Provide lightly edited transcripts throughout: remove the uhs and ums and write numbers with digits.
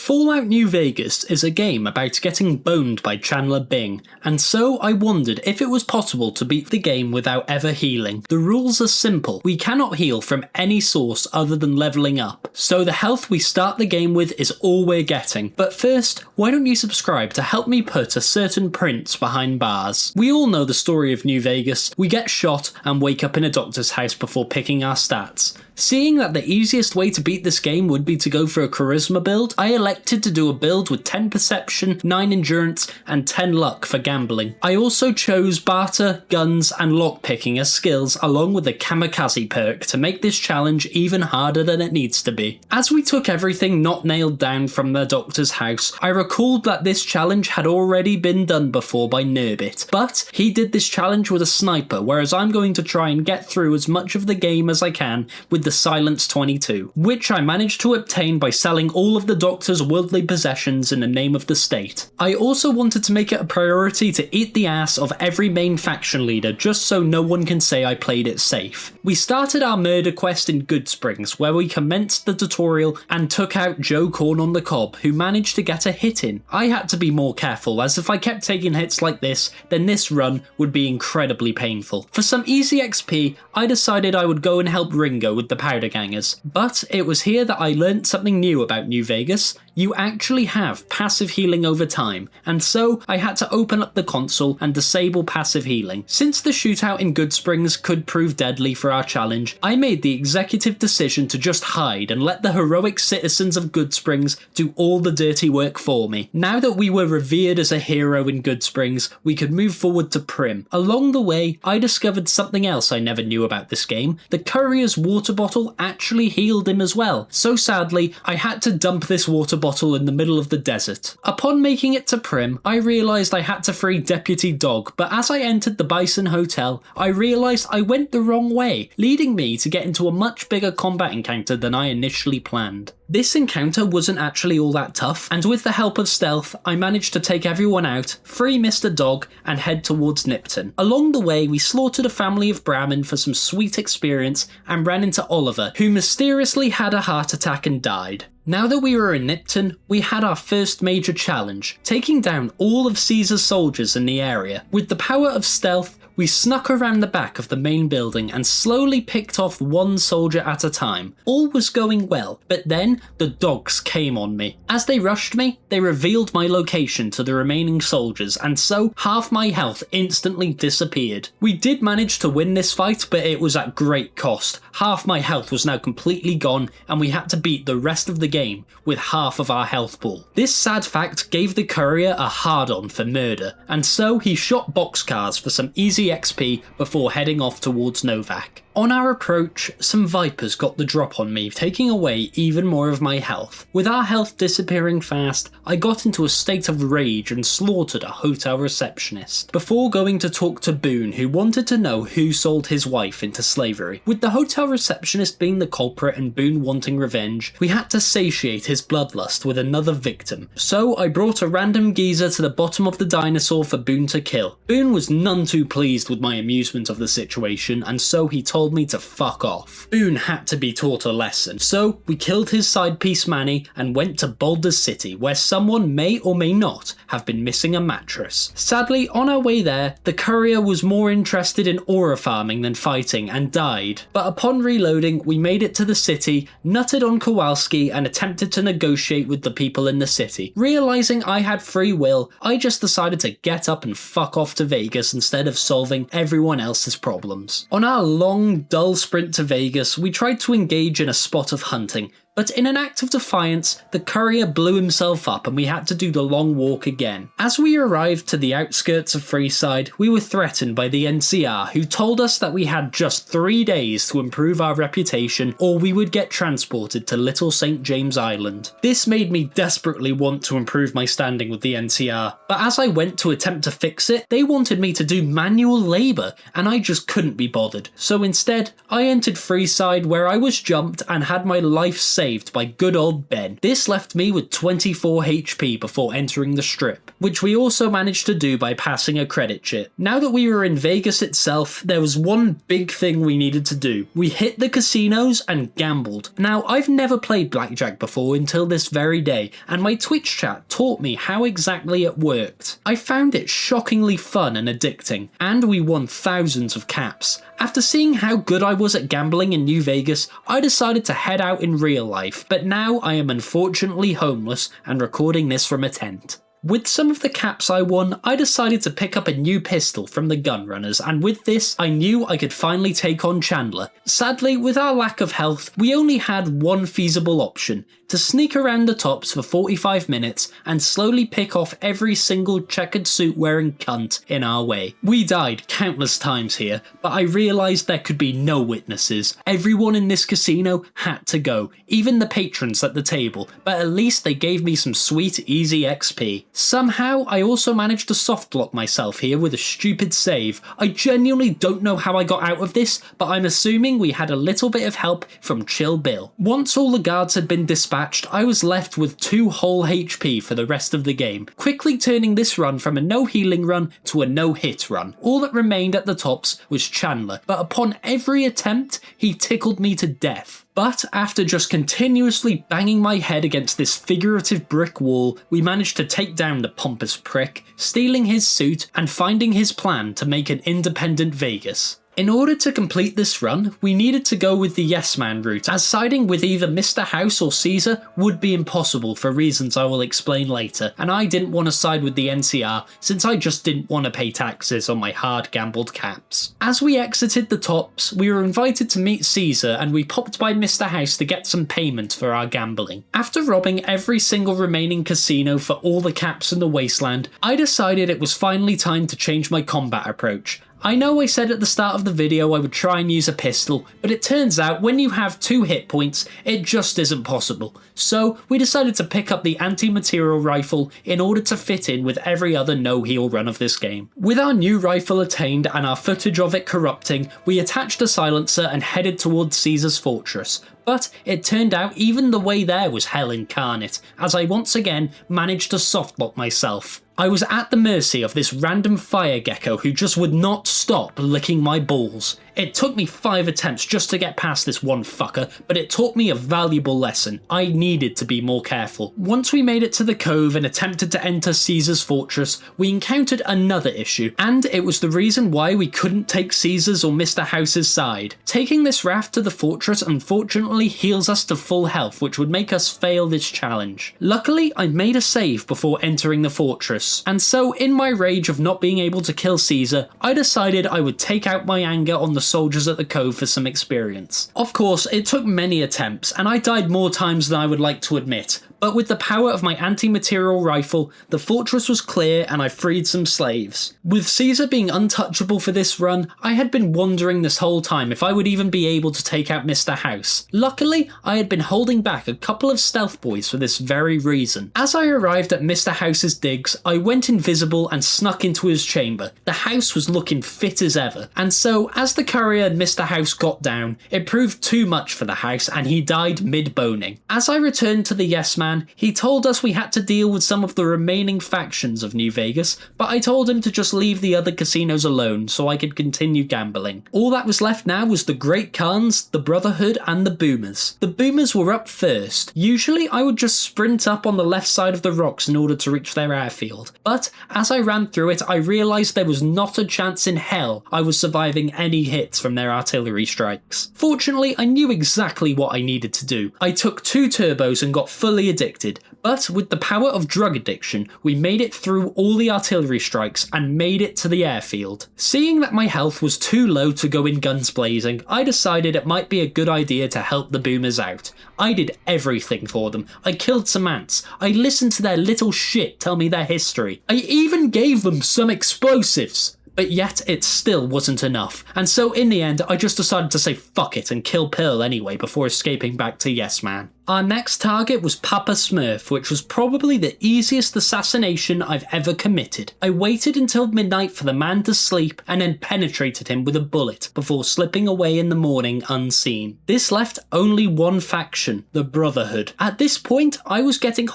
Fallout New Vegas is a game about getting boned by Chandler Bing, and so I wondered if it was possible to beat the game without ever healing. The rules are simple. We cannot heal from any source other than leveling up, so the health we start the game with is all we're getting. But first, why don't you subscribe to help me put a certain prince behind bars? We all know the story of New Vegas. We get shot and wake up in a doctor's house before picking our stats. Seeing that the easiest way to beat this game would be to go for a charisma build, I elected to do a build with 10 perception, 9 endurance, and 10 luck for gambling. I also chose barter, guns, and lockpicking as skills along with the kamikaze perk to make this challenge even harder than it needs to be. As we took everything not nailed down from the doctor's house, I recalled that this challenge had already been done before by Nerbit, but he did this challenge with a sniper, whereas I'm going to try and get through as much of the game as I can with the Silence 22, which I managed to obtain by selling all of the Doctor's worldly possessions in the name of the state. I also wanted to make it a priority to eat the ass of every main faction leader just so no one can say I played it safe. We started our murder quest in Goodsprings, where we commenced the tutorial and took out Joe Corn on the Cob, who managed to get a hit in. I had to be more careful, as if I kept taking hits like this, then this run would be incredibly painful. For some easy XP, I decided I would go and help Ringo with the powder gangers. But it was here that I learnt something new about New Vegas. You actually have passive healing over time, and so I had to open up the console and disable passive healing. Since the shootout in Goodsprings could prove deadly for our challenge, I made the executive decision to just hide and let the heroic citizens of Goodsprings do all the dirty work for me. Now that we were revered as a hero in Goodsprings, we could move forward to Prim. Along the way, I discovered something else I never knew about this game. The courier's water bottle actually healed him as well, so sadly, I had to dump this water bottle in the middle of the desert. Upon making it to Prim, I realised I had to free Deputy Dog, but as I entered the Bison Hotel, I realised I went the wrong way, leading me to get into a much bigger combat encounter than I initially planned. This encounter wasn't actually all that tough, and with the help of stealth, I managed to take everyone out, free Mr. Dog, and head towards Nipton. Along the way, we slaughtered a family of Brahmin for some sweet experience and ran into Oliver, who mysteriously had a heart attack and died. Now that we were in Nipton, we had our first major challenge, taking down all of Caesar's soldiers in the area. With the power of stealth, we snuck around the back of the main building and slowly picked off one soldier at a time. All was going well, but then the dogs came on me. As they rushed me, they revealed my location to the remaining soldiers, and so half my health instantly disappeared. We did manage to win this fight, but it was at great cost. Half my health was now completely gone, and we had to beat the rest of the game with half of our health pool. This sad fact gave the courier a hard-on for murder, and so he shot boxcars for some easy XP before heading off towards Novak. On our approach, some Vipers got the drop on me, taking away even more of my health. With our health disappearing fast, I got into a state of rage and slaughtered a hotel receptionist, before going to talk to Boone, who wanted to know who sold his wife into slavery. With the hotel receptionist being the culprit and Boone wanting revenge, we had to satiate his bloodlust with another victim. So I brought a random geezer to the bottom of the dinosaur for Boone to kill. Boone was none too pleased with my amusement of the situation, and so he told me to fuck off. Boone had to be taught a lesson, so we killed his side piece Manny and went to Boulder City, where someone may or may not have been missing a mattress. Sadly, on our way there, the courier was more interested in aura farming than fighting and died. But upon reloading, we made it to the city, nutted on Kowalski, and attempted to negotiate with the people in the city. Realising I had free will, I just decided to get up and fuck off to Vegas instead of solving everyone else's problems. On our long, dull sprint to Vegas, we tried to engage in a spot of hunting, but in an act of defiance, the courier blew himself up and we had to do the long walk again. As we arrived to the outskirts of Freeside, we were threatened by the NCR, who told us that we had just 3 days to improve our reputation or we would get transported to Little St. James Island. This made me desperately want to improve my standing with the NCR, but as I went to attempt to fix it, they wanted me to do manual labour and I just couldn't be bothered. So instead, I entered Freeside, where I was jumped and had my life saved saved by good old Ben. This left me with 24 HP before entering the strip, which we also managed to do by passing a credit chip. Now that we were in Vegas itself, there was one big thing we needed to do. We hit the casinos and gambled. Now, I've never played blackjack before until this very day, and my Twitch chat taught me how exactly it worked. I found it shockingly fun and addicting, and we won thousands of caps. After seeing how good I was at gambling in New Vegas, I decided to head out in real life, but now I am unfortunately homeless and recording this from a tent. With some of the caps I won, I decided to pick up a new pistol from the gun runners, and with this, I knew I could finally take on Chandler. Sadly, with our lack of health, we only had one feasible option: to sneak around the tops for 45 minutes and slowly pick off every single checkered suit wearing cunt in our way. We died countless times here, but I realised there could be no witnesses. Everyone in this casino had to go, even the patrons at the table, but at least they gave me some sweet easy XP. Somehow, I also managed to softlock myself here with a stupid save. I genuinely don't know how I got out of this, but I'm assuming we had a little bit of help from Chill Bill. Once all the guards had been dispatched, I was left with 2 whole HP for the rest of the game, quickly turning this run from a no healing run to a no hit run. All that remained at the tops was Chandler, but upon every attempt, he tickled me to death. But after just continuously banging my head against this figurative brick wall, we managed to take down the pompous prick, stealing his suit and finding his plan to make an independent Vegas. In order to complete this run, we needed to go with the yes man route, as siding with either Mr. House or Caesar would be impossible for reasons I will explain later, and I didn't want to side with the NCR since I just didn't want to pay taxes on my hard gambled caps. As we exited the tops, we were invited to meet Caesar and we popped by Mr. House to get some payment for our gambling. After robbing every single remaining casino for all the caps in the wasteland, I decided it was finally time to change my combat approach. I know I said at the start of the video I would try and use a pistol, but it turns out when you have 2 hit points, it just isn't possible. So we decided to pick up the anti-material rifle in order to fit in with every other no-heal run of this game. With our new rifle attained and our footage of it corrupting, we attached a silencer and headed towards Caesar's fortress. But it turned out even the way there was hell incarnate, as I once again managed to softlock myself. I was at the mercy of this random fire gecko who just would not stop licking my balls. It took me 5 attempts just to get past this one fucker, but it taught me a valuable lesson. I needed to be more careful. Once we made it to the cove and attempted to enter Caesar's fortress, we encountered another issue, and it was the reason why we couldn't take Caesar's or Mr. House's side. Taking this raft to the fortress unfortunately heals us to full health, which would make us fail this challenge. Luckily, I made a save before entering the fortress, and so in my rage of not being able to kill Caesar, I decided I would take out my anger on the soldiers at the cove for some experience. Of course, it took many attempts, and I died more times than I would like to admit, but with the power of my anti-material rifle, the fortress was clear and I freed some slaves. With Caesar being untouchable for this run, I had been wondering this whole time if I would even be able to take out Mr. House. Luckily, I had been holding back a couple of stealth boys for this very reason. As I arrived at Mr. House's digs, I went invisible and snuck into his chamber. The house was looking fit as ever, and so as the courier and Mr. House got down, it proved too much for the house and he died mid-boning. As I returned to the yes man, he told us we had to deal with some of the remaining factions of New Vegas, but I told him to just leave the other casinos alone so I could continue gambling. All that was left now was the Great Khans, the Brotherhood and the Boomers. The Boomers were up first. Usually I would just sprint up on the left side of the rocks in order to reach their airfield, but as I ran through it I realised there was not a chance in hell I was surviving any hits from their artillery strikes. Fortunately, I knew exactly what I needed to do. I took 2 turbos and got fully addicted, but with the power of drug addiction, we made it through all the artillery strikes and made it to the airfield. Seeing that my health was too low to go in guns blazing, I decided it might be a good idea to help the Boomers out. I did everything for them. I killed some ants. I listened to their little shit tell me their history. I even gave them some explosives. But yet it still wasn't enough, and so in the end I just decided to say fuck it and kill Pearl anyway before escaping back to Yes Man. Our next target was Papa Smurf, which was probably the easiest assassination I've ever committed. I waited until midnight for the man to sleep and then penetrated him with a bullet before slipping away in the morning unseen. This left only one faction, the Brotherhood. At this point, I was getting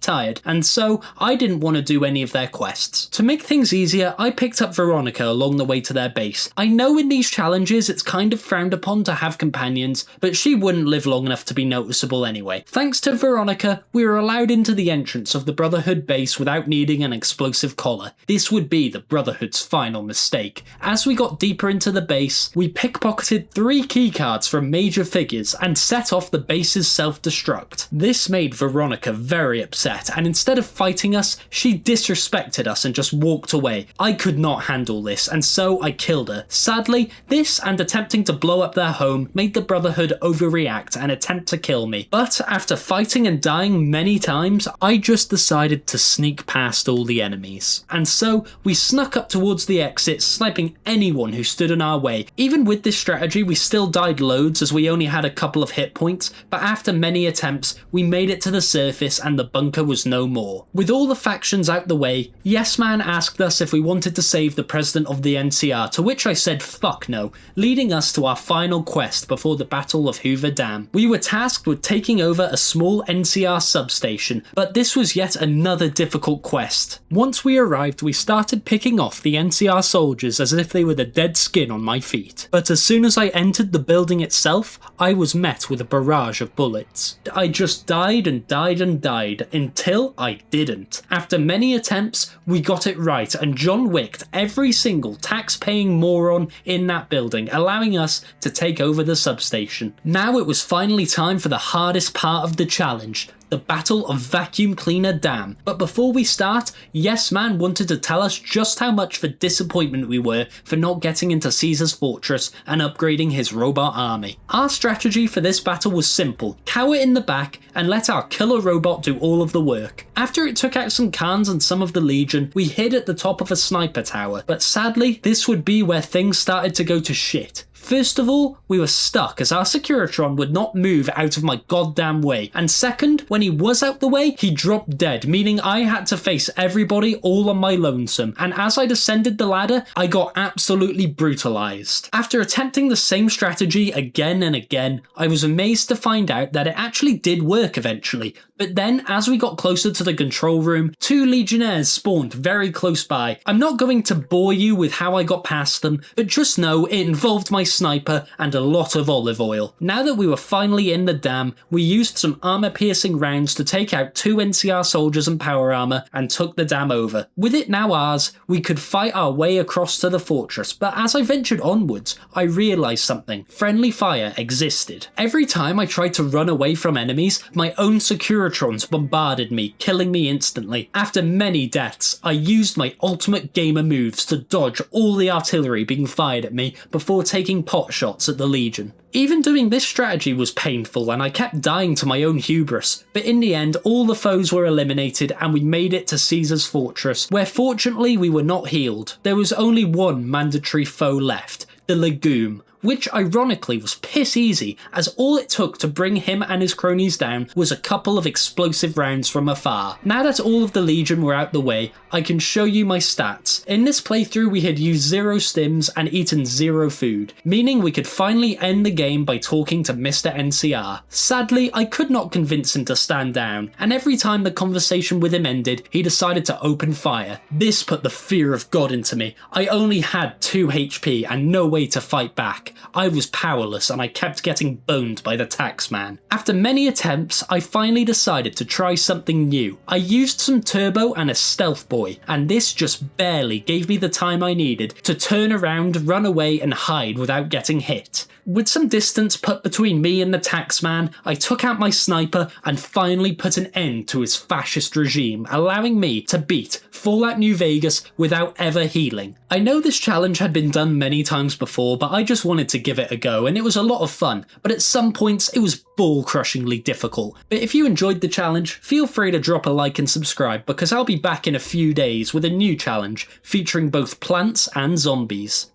tired, and so I didn't want to do any of their quests. To make things easier, I picked up Veronica along the way to their base. I know in these challenges it's kind of frowned upon to have companions, but she wouldn't live long enough to be noticeable anyway. Thanks to Veronica, we were allowed into the entrance of the Brotherhood base without needing an explosive collar. This would be the Brotherhood's final mistake. As we got deeper into the base, we pickpocketed 3 keycards from major figures and set off the base's self-destruct. This made Veronica very upset, and instead of fighting us, she disrespected us and just walked away. I could not handle this, and so I killed her. Sadly, this and attempting to blow up their home made the Brotherhood overreact and attempt to kill me. But after fighting and dying many times, I just decided to sneak past all the enemies. And so we snuck up towards the exit, sniping anyone who stood in our way. Even with this strategy, we still died loads as we only had a couple of hit points, but after many attempts, we made it to the surface and the bunker was no more. With all the factions out the way, Yes Man asked us if we wanted to save the president of the NCR, to which I said fuck no, leading us to our final quest before the Battle of Hoover Dam. We were tasked with taking over a small NCR substation, but this was yet another difficult quest. Once we arrived, we started picking off the NCR soldiers as if they were the dead skin on my feet. But as soon as I entered the building itself, I was met with a barrage of bullets. I just died and died and died until I didn't. After many attempts, we got it right and John Wicked every single tax-paying moron in that building, allowing us to take over the substation. Now it was finally time for the hardest part of the challenge, the Battle of Vacuum Cleaner Dam. But before we start, Yes Man wanted to tell us just how much of a disappointment we were for not getting into Caesar's fortress and upgrading his robot army. Our strategy for this battle was simple: cower in the back and let our killer robot do all of the work. After it took out some Khans and some of the Legion, we hid at the top of a sniper tower, but sadly this would be where things started to go to shit. First of all, we were stuck as our Securitron would not move out of my goddamn way, and second, when he was out the way, he dropped dead, meaning I had to face everybody all on my lonesome, and as I descended the ladder, I got absolutely brutalized. After attempting the same strategy again and again, I was amazed to find out that it actually did work eventually. But then, as we got closer to the control room, 2 Legionnaires spawned very close by. I'm not going to bore you with how I got past them, but just know it involved my sniper and a lot of olive oil. Now that we were finally in the dam, we used some armor-piercing rounds to take out 2 NCR soldiers and power armor and took the dam over. With it now ours, we could fight our way across to the fortress, but as I ventured onwards, I realised something. Friendly fire existed. Every time I tried to run away from enemies, my own Securitrons bombarded me, killing me instantly. After many deaths, I used my ultimate gamer moves to dodge all the artillery being fired at me before taking pot shots at the Legion. Even doing this strategy was painful and I kept dying to my own hubris, but in the end all the foes were eliminated and we made it to Caesar's fortress, where fortunately we were not healed. There was only one mandatory foe left, the Legume, which ironically was piss easy, as all it took to bring him and his cronies down was a couple of explosive rounds from afar. Now that all of the Legion were out the way, I can show you my stats. In this playthrough we had used 0 stims and eaten 0 food, meaning we could finally end the game by talking to Mr. NCR. Sadly, I could not convince him to stand down, and every time the conversation with him ended, he decided to open fire. This put the fear of God into me. I only had 2 HP and no way to fight back. I was powerless and I kept getting boned by the taxman. After many attempts, I finally decided to try something new. I used some turbo and a stealth boy, and this just barely gave me the time I needed to turn around, run away and hide without getting hit. With some distance put between me and the taxman, I took out my sniper and finally put an end to his fascist regime, allowing me to beat Fallout New Vegas without ever healing. I know this challenge had been done many times before, but I just wanted to give it a go and it was a lot of fun, but at some points it was ball-crushingly difficult. But if you enjoyed the challenge, feel free to drop a like and subscribe because I'll be back in a few days with a new challenge featuring both plants and zombies.